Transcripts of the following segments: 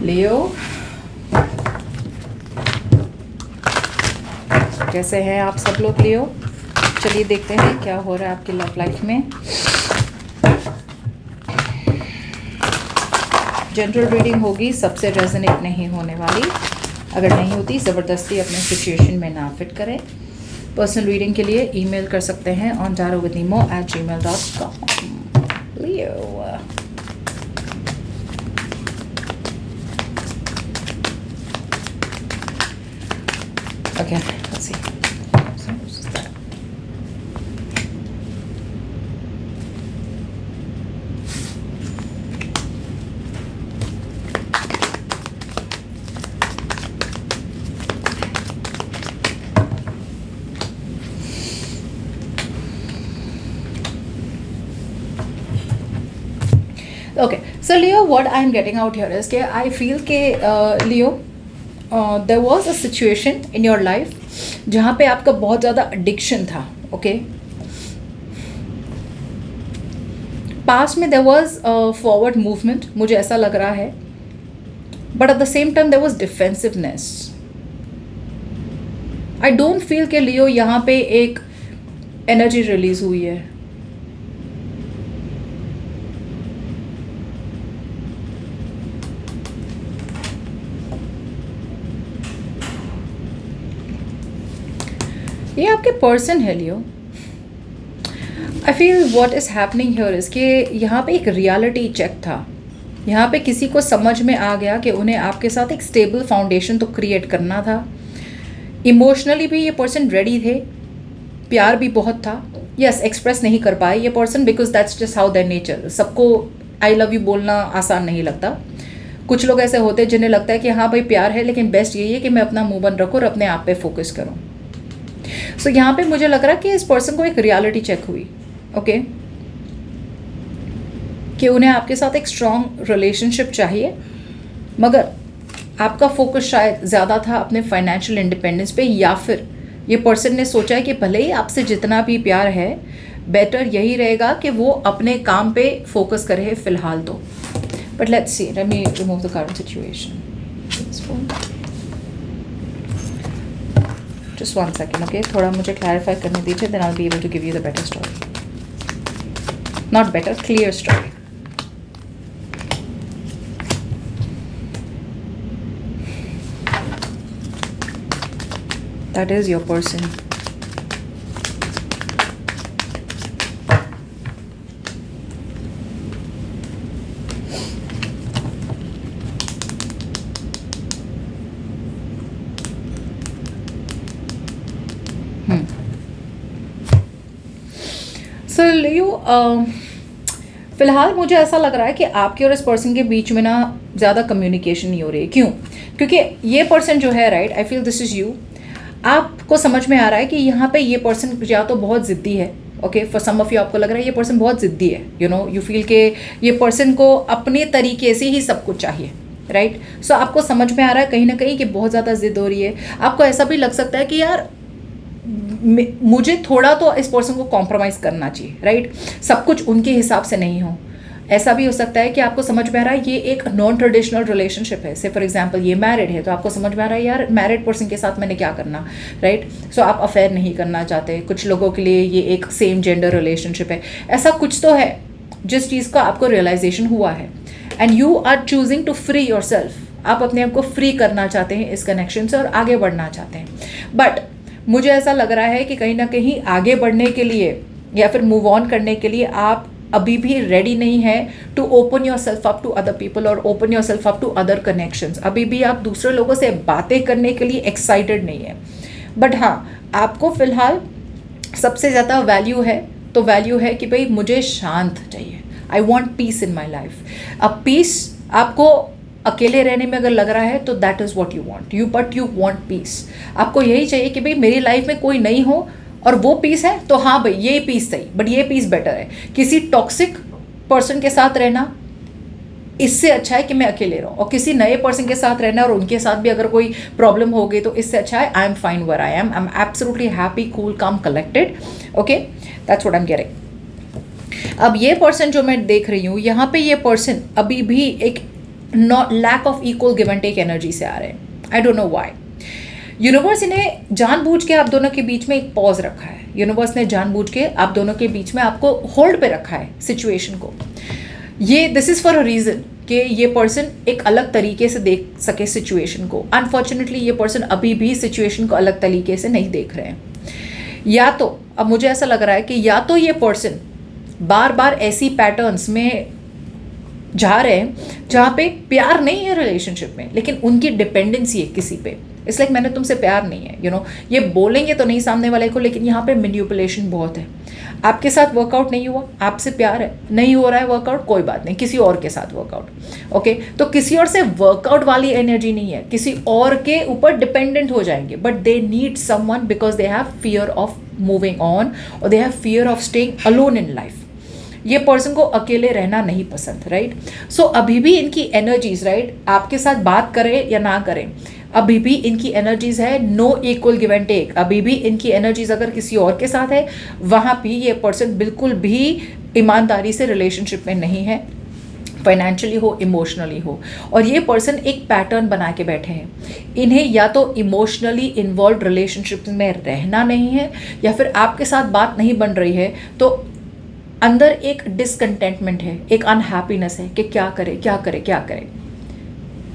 लियो, कैसे हैं आप सब लोग लियो? चलिए देखते हैं क्या हो रहा है आपकी लव लाइफ में। जनरल रीडिंग होगी, सबसे रेजोनेट नहीं होने वाली। अगर नहीं होती ज़बरदस्ती अपने सिचुएशन में ना फिट करें। पर्सनल रीडिंग के लिए ईमेल कर सकते हैं on tarotwithnemo@gmail.com। Leo, okay, let's see. Okay, so Leo, what I'm getting out here is that I feel कि Leo, there was a situation in your life जहाँ पे आपका बहुत ज़्यादा addiction था, okay? Past में there was a forward movement, मुझे ऐसा लग रहा है, but at the same time there was defensiveness. I don't feel कि Leo यहाँ पे एक energy release हुई है। ये आपके पर्सन है Leo. I feel what is happening here is कि यहाँ पे एक रियलिटी चेक था। यहाँ पे किसी को समझ में आ गया कि उन्हें आपके साथ एक स्टेबल फाउंडेशन तो क्रिएट करना था। इमोशनली भी ये पर्सन रेडी थे, प्यार भी बहुत था। यस, एक्सप्रेस नहीं कर पाए ये person because that's just how their nature. सबको आई लव यू बोलना आसान नहीं लगता। कुछ लोग ऐसे होते हैं जिन्हें लगता है कि हाँ भाई प्यार है, लेकिन बेस्ट यही है कि मैं अपना मुंह बंद रखूँ और अपने आप पे फोकस करूँ। सो यहाँ पे मुझे लग रहा है कि इस पर्सन को एक रियलिटी चेक हुई, ओके, कि उन्हें आपके साथ एक स्ट्रॉन्ग रिलेशनशिप चाहिए, मगर आपका फोकस शायद ज़्यादा था अपने फाइनेंशियल इंडिपेंडेंस पे, या फिर ये पर्सन ने सोचा है कि भले ही आपसे जितना भी प्यार है, बेटर यही रहेगा कि वो अपने काम पे फोकस करे फिलहाल तो। But let's see, let me remove the current situation. Just 1 second, okay? थोड़ा मुझे clarify करने दीजिए, then I'll be able to give you the better story. Not better, clear story. That is your person. सो लियो, फ़िलहाल मुझे ऐसा लग रहा है कि आपके और इस पर्सन के बीच में ना ज़्यादा कम्युनिकेशन नहीं हो रही है। क्यों? क्योंकि ये पर्सन जो है, right, I feel this is you. आपको समझ में आ रहा है कि यहाँ पे ये पर्सन या तो बहुत ज़िद्दी है, okay, for some of you आपको लग रहा है ये पर्सन बहुत ज़िद्दी है, यू नो, यू फील के ये पर्सन को अपने तरीके से ही सब कुछ चाहिए, राइट। सो आपको समझ में आ रहा है कहीं ना कहीं कि बहुत ज़्यादा ज़िद हो रही है। आपको ऐसा भी लग सकता है कि यार मुझे थोड़ा तो इस पर्सन को कॉम्प्रोमाइज़ करना चाहिए, राइट, सब कुछ उनके हिसाब से नहीं हो। ऐसा भी हो सकता है कि आपको समझ में आ रहा है ये एक नॉन ट्रेडिशनल रिलेशनशिप है। से फॉर एग्जांपल ये मैरिड है, तो आपको समझ में आ रहा है यार मैरिड पर्सन के साथ मैंने क्या करना, राइट। सो आप अफेयर नहीं करना चाहते। कुछ लोगों के लिए ये एक सेम जेंडर रिलेशनशिप है। ऐसा कुछ तो है जिस चीज़ का आपको रियलाइजेशन हुआ है, and you are choosing to free yourself. आप अपने आप को फ्री करना चाहते हैं इस कनेक्शन से और आगे बढ़ना चाहते हैं। बट मुझे ऐसा लग रहा है कि कहीं ना कहीं आगे बढ़ने के लिए या फिर मूव ऑन करने के लिए आप अभी भी रेडी नहीं है to open yourself up to other people और open yourself up to other connections. अभी भी आप दूसरे लोगों से बातें करने के लिए एक्साइटेड नहीं है। बट हाँ, आपको फिलहाल सबसे ज़्यादा वैल्यू है, तो वैल्यू है कि भाई मुझे शांत चाहिए। I want piece in my life. अब पीस आपको अकेले रहने में अगर लग रहा है तो that is what you want, but you want piece. आपको यही चाहिए कि भाई मेरी लाइफ में कोई नहीं हो और वो पीस है, तो हाँ भाई ये पीस सही, बट ये पीस बेटर है। किसी टॉक्सिक पर्सन के साथ रहना इससे अच्छा है कि मैं अकेले रहूँ, और किसी नए पर्सन के साथ रहना और उनके साथ भी अगर कोई प्रॉब्लम हो गई तो इससे अच्छा है I am fine where I am absolutely happy, cool, calm, collected. Okay, that's what I am getting. अब ये पर्सन जो मैं देख रही हूँ यहाँ पे, ये पर्सन अभी भी एक not lack of equal give and take energy से आ रहे हैं। I don't know why. Universe इन्हें जानबूझ के आप दोनों के बीच में एक पॉज रखा है। यूनिवर्स ने जानबूझ के आप दोनों के बीच में आपको होल्ड पे रखा है सिचुएशन को। ये this is for a reason कि ये पर्सन एक अलग तरीके से देख सके सिचुएशन को। अनफॉर्चुनेटली ये पर्सन अभी भी सिचुएशन को अलग तरीके से नहीं देख रहे हैं। या तो अब मुझे ऐसा लग रहा है कि या तो ये पर्सन बार बार ऐसी पैटर्न्स में जा रहे हैं जहाँ पे प्यार नहीं है रिलेशनशिप में, लेकिन उनकी डिपेंडेंसी है किसी पे। इट्स लाइक मैंने तुमसे प्यार नहीं है, यू नो, ये बोलेंगे तो नहीं सामने वाले को, लेकिन यहाँ पे मैनिपुलेशन बहुत है। आपके साथ वर्कआउट नहीं हुआ, आपसे प्यार है, नहीं हो रहा है वर्कआउट, कोई बात नहीं, किसी और के साथ वर्कआउट। ओके, तो किसी और से वर्कआउट वाली एनर्जी नहीं है, किसी और के ऊपर डिपेंडेंट हो जाएंगे, but they need someone because they have fear of moving on और they have fear of staying alone in life. ये पर्सन को अकेले रहना नहीं पसंद, राइट। सो अभी भी इनकी एनर्जीज, राइट, आपके साथ बात करें या ना करें, अभी भी इनकी एनर्जीज है no equal give and take. अभी भी इनकी एनर्जीज अगर किसी और के साथ है, वहाँ भी ये पर्सन बिल्कुल भी ईमानदारी से रिलेशनशिप में नहीं है, फाइनेंशियली हो, इमोशनली हो। और ये पर्सन एक पैटर्न बना के बैठे हैं। इन्हें या तो इमोशनली इन्वॉल्व रिलेशनशिप में रहना नहीं है, या फिर आपके साथ बात नहीं बन रही है तो अंदर एक डिसकंटेंटमेंट है, एक अनहैप्पीनेस है कि क्या करे क्या करे क्या करे।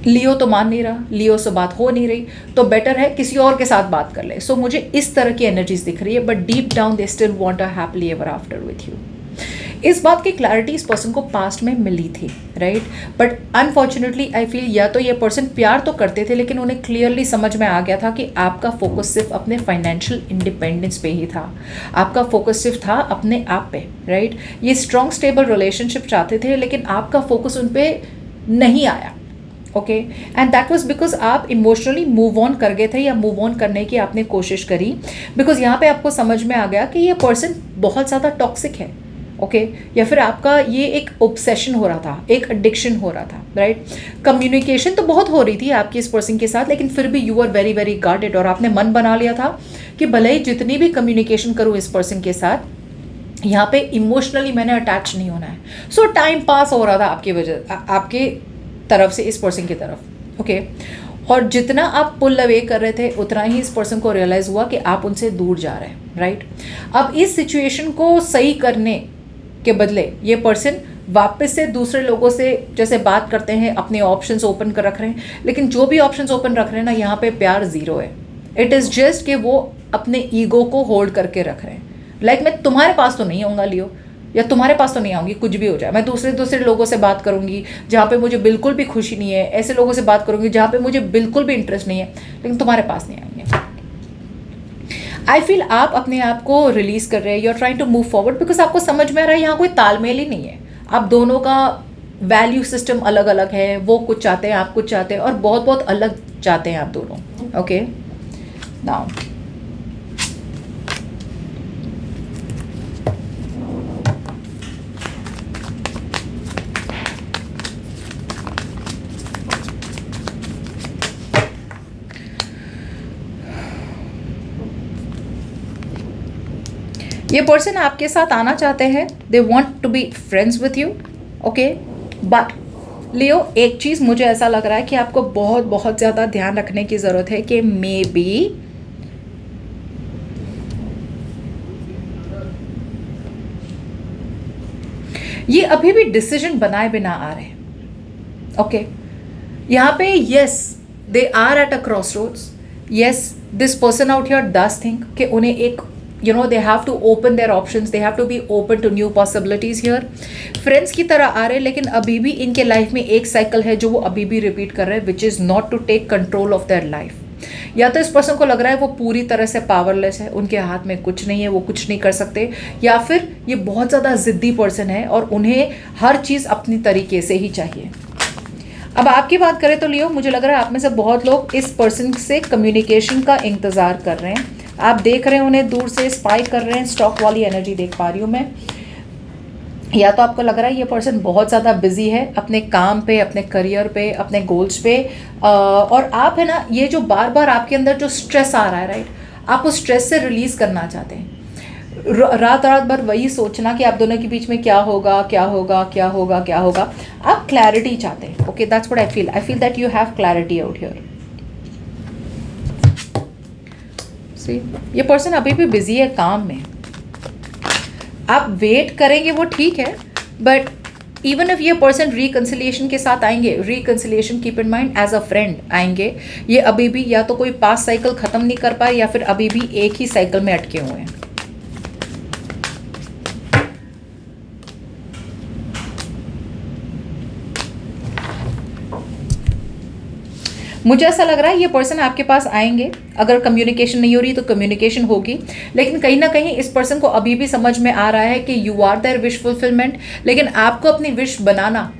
लियो तो मान नहीं रहा, लियो से बात हो नहीं रही, तो बेटर है किसी और के साथ बात कर ले। सो मुझे इस तरह की एनर्जीज दिख रही है, but deep down they still want a happily ever after with you. इस बात की क्लैरिटी इस पर्सन को पास्ट में मिली थी, right, but unfortunately I feel या तो ये पर्सन प्यार तो करते थे, लेकिन उन्हें क्लियरली समझ में आ गया था कि आपका फोकस सिर्फ अपने फाइनेंशियल इंडिपेंडेंस पे ही था, आपका फोकस सिर्फ था अपने आप पे, राइट। ये स्ट्रॉन्ग स्टेबल रिलेशनशिप चाहते थे, लेकिन आपका फोकस उन पर नहीं आया। Okay, and that was because आप इमोशनली मूव ऑन कर गए थे, या मूव ऑन करने की आपने कोशिश करी, बिकॉज यहाँ पे आपको समझ में आ गया कि ये पर्सन बहुत ज़्यादा टॉक्सिक है। ओके, या फिर आपका ये एक ऑब्सेशन हो रहा था, एक एडिक्शन हो रहा था, राइट। कम्युनिकेशन तो बहुत हो रही थी आपकी इस पर्सन के साथ, लेकिन फिर भी you are very very guarded, और आपने मन बना लिया था कि भले ही जितनी भी कम्युनिकेशन करूँ इस पर्सन के साथ, यहाँ पे इमोशनली मैंने अटैच नहीं होना है। सो टाइम पास हो रहा था आपकी वजह, आपके तरफ से इस पर्सन की तरफ। ओके, और जितना आप पुल अवे कर रहे थे, उतना ही इस पर्सन को रियलाइज़ हुआ कि आप उनसे दूर जा रहे हैं, राइट। अब इस सिचुएशन को सही करने के बदले ये पर्सन वापस से दूसरे लोगों से जैसे बात करते हैं, अपने ऑप्शंस ओपन कर रख रहे हैं, लेकिन जो भी ऑप्शंस ओपन रख रहे हैं ना, यहाँ पे प्यार ज़ीरो है। इट इज़ जस्ट कि वो अपने ईगो को होल्ड करके रख रहे हैं। लाइक मैं तुम्हारे पास तो नहीं आऊँगा लियो, या तुम्हारे पास तो नहीं आऊँगी, कुछ भी हो जाए, मैं दूसरे लोगों से बात करूँगी जहाँ पे मुझे बिल्कुल भी खुशी नहीं है, ऐसे लोगों से बात करूँगी जहाँ पे मुझे बिल्कुल भी इंटरेस्ट नहीं है, लेकिन तुम्हारे पास नहीं आएंगे। आई फील आप अपने आप को रिलीज कर रहे हैं, you are trying to move forward, because आपको समझ में आ रहा है यहाँ कोई तालमेल ही नहीं है। आप दोनों का वैल्यू सिस्टम अलग अलग है, वो कुछ चाहते हैं, आप कुछ चाहते हैं, और बहुत बहुत अलग चाहते हैं आप दोनों। ओके, नाउ ये पर्सन आपके साथ आना चाहते हैं, they want to be friends with you. Okay, but Leo एक चीज़ मुझे ऐसा लग रहा है कि आपको बहुत बहुत ज़्यादा ध्यान रखने की ज़रूरत है कि मे बी ये अभी भी डिसीजन बनाए बिना आ रहे हैं। ओके, यहाँ पे yes they are at a crossroads, yes this person out here does think कि उन्हें एक they have to open their options, they have to be open to new possibilities here। Friends की तरह आ रहे हैं, लेकिन अभी भी इनके लाइफ में एक साइकिल है जो वो अभी भी रिपीट कर रहे हैं, which is not to take control of their life. या तो इस पर्सन को लग रहा है वो पूरी तरह से पावरलेस है, उनके हाथ में कुछ नहीं है, वो कुछ नहीं कर सकते, या फिर ये बहुत ज़्यादा ज़िद्दी पर्सन है और उन्हें हर चीज़ अपनी तरीके से ही चाहिए। अब आपकी बात करें तो लियो, मुझे लग रहा है आप में से बहुत लोग इस पर्सन से कम्युनिकेशन का इंतज़ार कर रहे हैं। आप देख रहे हैं उन्हें दूर से, स्पाई कर रहे हैं, स्टॉक वाली एनर्जी देख पा रही हूँ मैं। या तो आपको लग रहा है ये पर्सन बहुत ज़्यादा बिजी है अपने काम पे, अपने करियर पे, अपने गोल्स पे, और आप है ना, ये जो बार बार आपके अंदर जो स्ट्रेस आ रहा है, राइट, आप उस स्ट्रेस से रिलीज़ करना चाहते हैं। रात रात भर वही सोचना कि आप दोनों के बीच में क्या होगा क्या होगा क्या होगा क्या होगा। आप क्लैरिटी चाहते हैं। Okay, that's what I feel that you have clarity out here. See, ये पर्सन अभी भी बिजी है काम में। आप वेट करेंगे वो ठीक है, बट इवन इफ ये पर्सन रिकन्सिलिएशन के साथ आएंगे, reconciliation keep in mind as a friend आएंगे, ये अभी भी या तो कोई पास्ट साइकिल खत्म नहीं कर पाए या फिर अभी भी एक ही साइकिल में अटके हुए हैं। मुझे ऐसा लग रहा है ये पर्सन आपके पास आएंगे। अगर कम्युनिकेशन नहीं हो रही तो कम्युनिकेशन होगी, लेकिन कहीं ना कहीं इस पर्सन को अभी भी समझ में आ रहा है कि you are their wish fulfilment, लेकिन आपको अपनी विश बनाना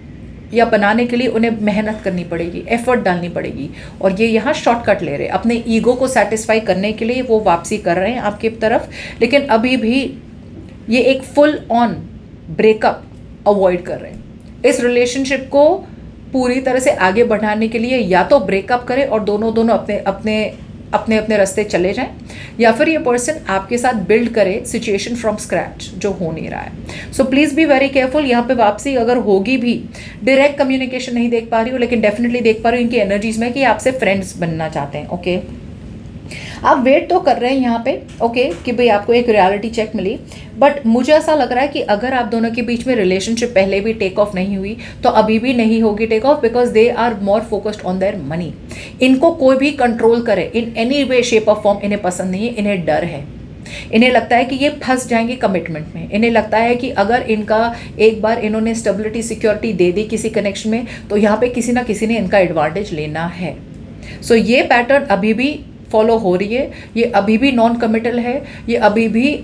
या बनाने के लिए उन्हें मेहनत करनी पड़ेगी, एफर्ट डालनी पड़ेगी। और ये यहाँ शॉर्टकट ले रहे हैं अपने ईगो को सेटिस्फाई करने के लिए, वो वापसी कर रहे हैं आपकी तरफ, लेकिन अभी भी ये एक फुल ऑन ब्रेकअप अवॉइड कर रहे हैं। इस रिलेशनशिप को पूरी तरह से आगे बढ़ाने के लिए या तो ब्रेकअप करें और दोनों अपने रास्ते चले जाएं, या फिर ये पर्सन आपके साथ बिल्ड करे सिचुएशन फ्रॉम स्क्रैच, जो हो नहीं रहा है। So please be very careful. यहाँ पे वापसी अगर होगी भी, डायरेक्ट कम्युनिकेशन नहीं देख पा रही हूँ, लेकिन डेफिनेटली देख पा रही हूँ इनकी एनर्जीज में कि आपसे फ्रेंड्स बनना चाहते हैं। ओके, आप वेट तो कर रहे हैं यहाँ पे, ओके, कि भाई आपको एक रियलिटी चेक मिली, बट मुझे ऐसा लग रहा है कि अगर आप दोनों के बीच में रिलेशनशिप पहले भी टेक ऑफ नहीं हुई तो अभी भी नहीं होगी take off, because they are more focused on their money. इनको कोई भी कंट्रोल करे in any way shape of form इन्हें पसंद नहीं है, इन्हें डर है। इन्हें लगता है कि ये फंस जाएंगे कमिटमेंट में। इन्हें लगता है कि अगर इनका एक बार इन्होंने स्टेबिलिटी सिक्योरिटी दे दी किसी कनेक्शन में, तो यहाँ पे किसी ना किसी ने इनका एडवांटेज लेना है। सो ये पैटर्न अभी भी फॉलो हो रही है, ये अभी भी नॉन कमिटल है, ये अभी भी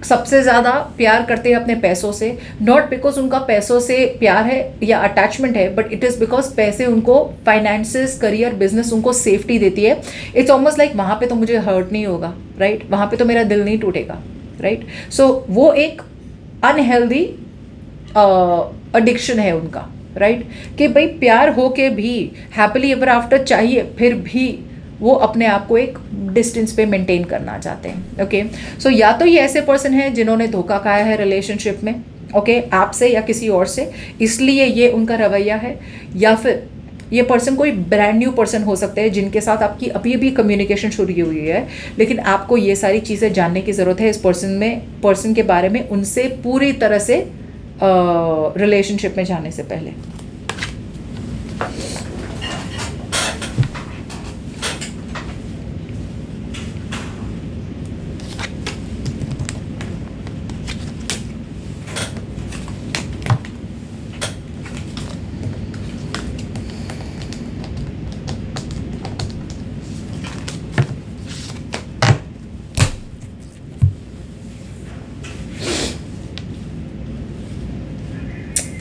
सबसे ज़्यादा प्यार करते हैं अपने पैसों से, नॉट बिकॉज उनका पैसों से प्यार है या अटैचमेंट है, बट इट इज़ बिकॉज पैसे उनको फाइनेंसेस, करियर, बिजनेस उनको सेफ्टी देती है। इट्स ऑलमोस्ट लाइक वहाँ पे तो मुझे हर्ट नहीं होगा, राइट, वहाँ पे तो मेरा दिल नहीं टूटेगा, राइट। सो वो एक अनहेल्दी एडिक्शन है उनका, राइट, कि भाई प्यार हो के भी हैप्पीली एवर आफ्टर चाहिए, फिर भी वो अपने आप को एक डिस्टेंस पे मेंटेन करना चाहते हैं। ओके, सो या तो ये ऐसे पर्सन हैं जिन्होंने धोखा खाया है रिलेशनशिप में, ओके, आपसे या किसी और से, इसलिए ये उनका रवैया है, या फिर ये पर्सन कोई ब्रांड न्यू पर्सन हो सकते हैं जिनके साथ आपकी अभी अभी कम्युनिकेशन शुरू हुई है, लेकिन आपको ये सारी चीज़ें जानने की ज़रूरत है इस पर्सन के बारे में, उनसे पूरी तरह से रिलेशनशिप में जाने से पहले।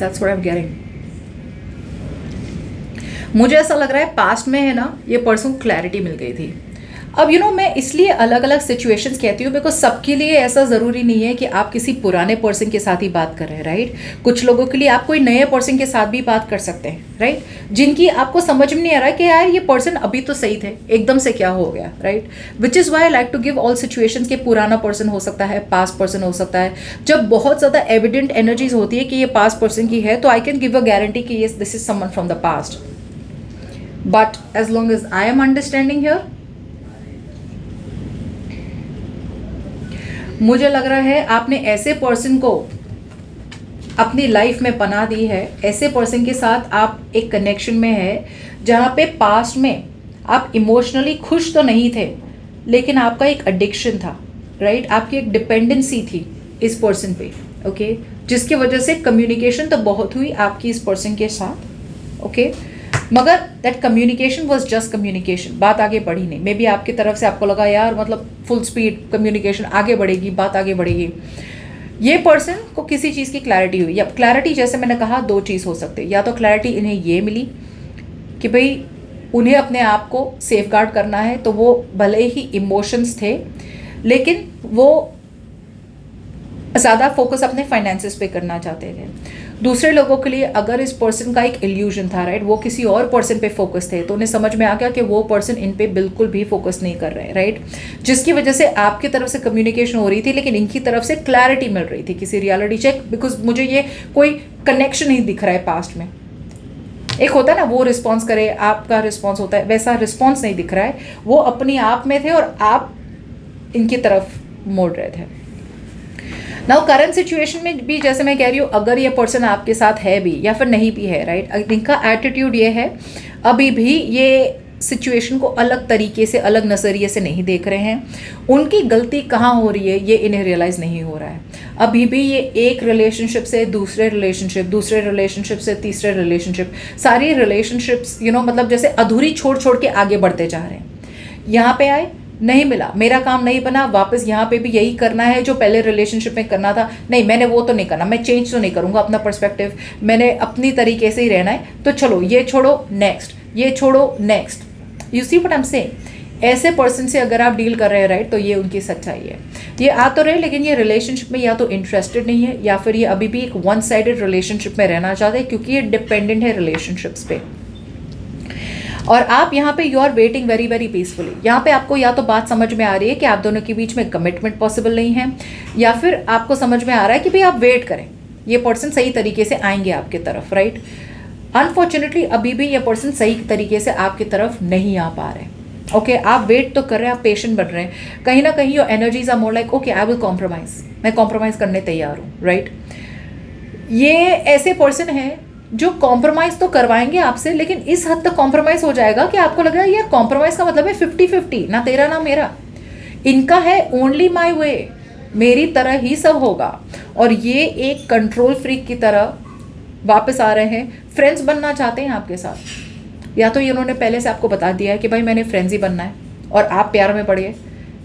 That's what I'm getting. मुझे ऐसा लग रहा है पास्ट में है ना, ये पर्सन क्लैरिटी मिल गई थी। अब मैं इसलिए अलग अलग सिचुएशंस कहती हूँ बिकॉज सबके लिए ऐसा ज़रूरी नहीं है कि आप किसी पुराने पर्सन के साथ ही बात कर रहे हैं, राइट। कुछ लोगों के लिए आप कोई नए पर्सन के साथ भी बात कर सकते हैं, राइट, जिनकी आपको समझ में नहीं आ रहा है कि यार ये पर्सन अभी तो सही थे, एकदम से क्या हो गया, right. Which is why I like to give all situations के पुराना पर्सन हो सकता है, पास्ट पर्सन हो सकता है। जब बहुत ज़्यादा एविडेंट एनर्जीज होती है कि ये पास्ट पर्सन की है, तो I can give a guarantee कि yes this is someone from the past, but as long as I am understanding here, मुझे लग रहा है आपने ऐसे पर्सन को अपनी लाइफ में पनाह दी है, ऐसे पर्सन के साथ आप एक कनेक्शन में है जहाँ पे पास्ट में आप इमोशनली खुश तो नहीं थे, लेकिन आपका एक एडिक्शन था, राइट, आपकी एक डिपेंडेंसी थी इस पर्सन पे, ओके, जिसकी वजह से कम्युनिकेशन तो बहुत हुई आपकी इस पर्सन के साथ, ओके, मगर that communication was just communication, बात आगे बढ़ी नहीं। मे बी आपकी तरफ से आपको लगा यार मतलब फुल स्पीड कम्युनिकेशन आगे बढ़ेगी, बात आगे बढ़ेगी। ये पर्सन को किसी चीज़ की क्लैरिटी हुई, या क्लैरिटी जैसे मैंने कहा दो चीज़ हो सकती है, या तो क्लैरिटी इन्हें ये मिली कि भाई उन्हें अपने आप को सेफ गार्ड करना है, तो वो भले ही इमोशंस थे लेकिन वो ज़्यादा फोकस अपने फाइनेंसेस पे करना चाहते थे। दूसरे लोगों के लिए अगर इस पर्सन का एक इल्यूजन था, राइट, वो किसी और पर्सन पे फोकस थे, तो उन्हें समझ में आ गया कि वो पर्सन इन पे बिल्कुल भी फोकस नहीं कर रहे हैं, राइट, जिसकी वजह से आपकी तरफ से कम्युनिकेशन हो रही थी लेकिन इनकी तरफ से क्लैरिटी मिल रही थी किसी रियलिटी चेक, बिकॉज मुझे ये कोई कनेक्शन नहीं दिख रहा है पास्ट में। एक होता है ना, वो रिस्पॉन्स करे, आपका रिस्पॉन्स होता है, वैसा रिस्पॉन्स नहीं दिख रहा है। वो अपनी आप में थे और आप इनकी तरफ मोड़ रहे थे। नाउ करंट सिचुएशन में भी जैसे मैं कह रही हूँ, अगर ये पर्सन आपके साथ है भी या फिर नहीं भी है, राइट, इनका एटीट्यूड ये है, अभी भी ये सिचुएशन को अलग तरीके से, अलग नज़रिए से नहीं देख रहे हैं। उनकी गलती कहाँ हो रही है ये इन्हें रियलाइज़ नहीं हो रहा है। अभी भी ये एक रिलेशनशिप से दूसरे रिलेशनशिप से तीसरे रिलेशनशिप, सारी रिलेशनशिप्स मतलब जैसे अधूरी छोड़ छोड़ के आगे बढ़ते जा रहे हैं। यहाँ पे आए, नहीं मिला, मेरा काम नहीं बना, वापस यहाँ पे भी यही करना है जो पहले रिलेशनशिप में करना था। नहीं, मैंने वो तो नहीं करना, मैं चेंज तो नहीं करूँगा अपना पर्सपेक्टिव, मैंने अपनी तरीके से ही रहना है, तो चलो ये छोड़ो नेक्स्ट, ये छोड़ो next. You see what I am saying. ऐसे पर्सन से अगर आप डील कर रहे हैं, राइट, तो ये उनकी सच्चाई है। ये आ तो रहे लेकिन ये रिलेशनशिप में या तो इंटरेस्टेड नहीं है या फिर ये अभी भी एक वन साइडेड रिलेशनशिप में रहना चाहते हैं, क्योंकि ये डिपेंडेंट है रिलेशनशिप्स पे। और आप यहाँ पे you are waiting very very peacefully. यहाँ पे आपको या तो बात समझ में आ रही है कि आप दोनों के बीच में कमिटमेंट पॉसिबल नहीं है, या फिर आपको समझ में आ रहा है कि भाई आप वेट करें, ये पर्सन सही तरीके से आएंगे आपके तरफ, राइट। अनफॉर्चुनेटली अभी भी ये पर्सन सही तरीके से आपकी तरफ नहीं आ पा रहे। ओके, आप वेट तो कर रहे हैं, आप पेशेंट बन रहे हैं, कहीं ना कहीं your energies are more like okay I will compromise, मैं कॉम्प्रोमाइज़ करने तैयार हूँ, राइट। ये ऐसे पर्सन है जो कॉम्प्रोमाइज़ तो करवाएंगे आपसे, लेकिन इस हद तक कॉम्प्रोमाइज़ हो जाएगा कि आपको लग रहा है यार कॉम्प्रोमाइज़ का मतलब है 50-50, ना तेरा ना मेरा। इनका है ओनली माई वे, मेरी तरह ही सब होगा। और ये एक कंट्रोल फ्रीक की तरह वापस आ रहे हैं, फ्रेंड्स बनना चाहते हैं आपके साथ। या तो ये उन्होंने पहले से आपको बता दिया है कि भाई मैंने फ्रेंड्स ही बनना है और आप प्यार में पड़िए,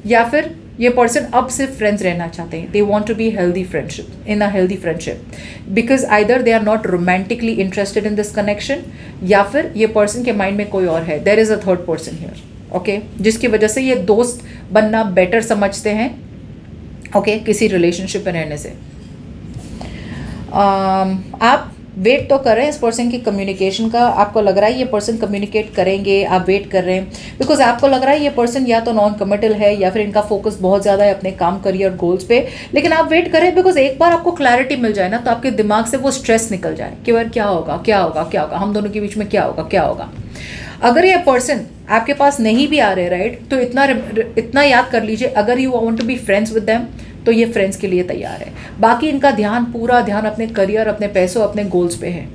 या फिर ये पर्सन अब सिर्फ फ्रेंड्स रहना चाहते हैं। They want to be healthy friendship, in a healthy friendship, because either they are not romantically interested in this connection, या फिर ये पर्सन के माइंड में कोई और है, there is a third person here, okay, जिसकी वजह से ये दोस्त बनना बेटर समझते हैं, ओके, किसी रिलेशनशिप में रहने से। आप वेट तो कर रहे हैं इस पर्सन की कम्युनिकेशन का, आपको लग रहा है ये पर्सन कम्युनिकेट करेंगे, आप वेट कर रहे हैं बिकॉज आपको लग रहा है ये पर्सन या तो नॉन कमिटल है या फिर इनका फोकस बहुत ज़्यादा है अपने काम, करियर, गोल्स पे। लेकिन आप वेट करें बिकॉज एक बार आपको क्लैरिटी मिल जाए ना, तो आपके दिमाग से वो स्ट्रेस निकल जाए कि यार क्या होगा क्या होगा क्या होगा, हम दोनों के बीच में क्या होगा क्या होगा। अगर ये पर्सन आपके पास नहीं भी आ रहे, राइट, तो इतना याद कर लीजिए, अगर you want to be friends with them तो ये फ्रेंड्स के लिए तैयार है। बाकी इनका ध्यान, पूरा ध्यान अपने करियर, अपने पैसों, अपने गोल्स पे है।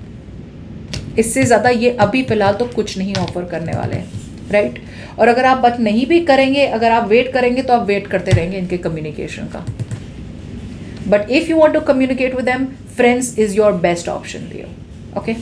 इससे ज़्यादा ये अभी फ़िलहाल तो कुछ नहीं ऑफर करने वाले हैं, राइट। और अगर आप बात नहीं भी करेंगे, अगर आप वेट करेंगे तो आप वेट करते रहेंगे इनके कम्युनिकेशन का। But if you want to communicate with them, friends is your best option, okay.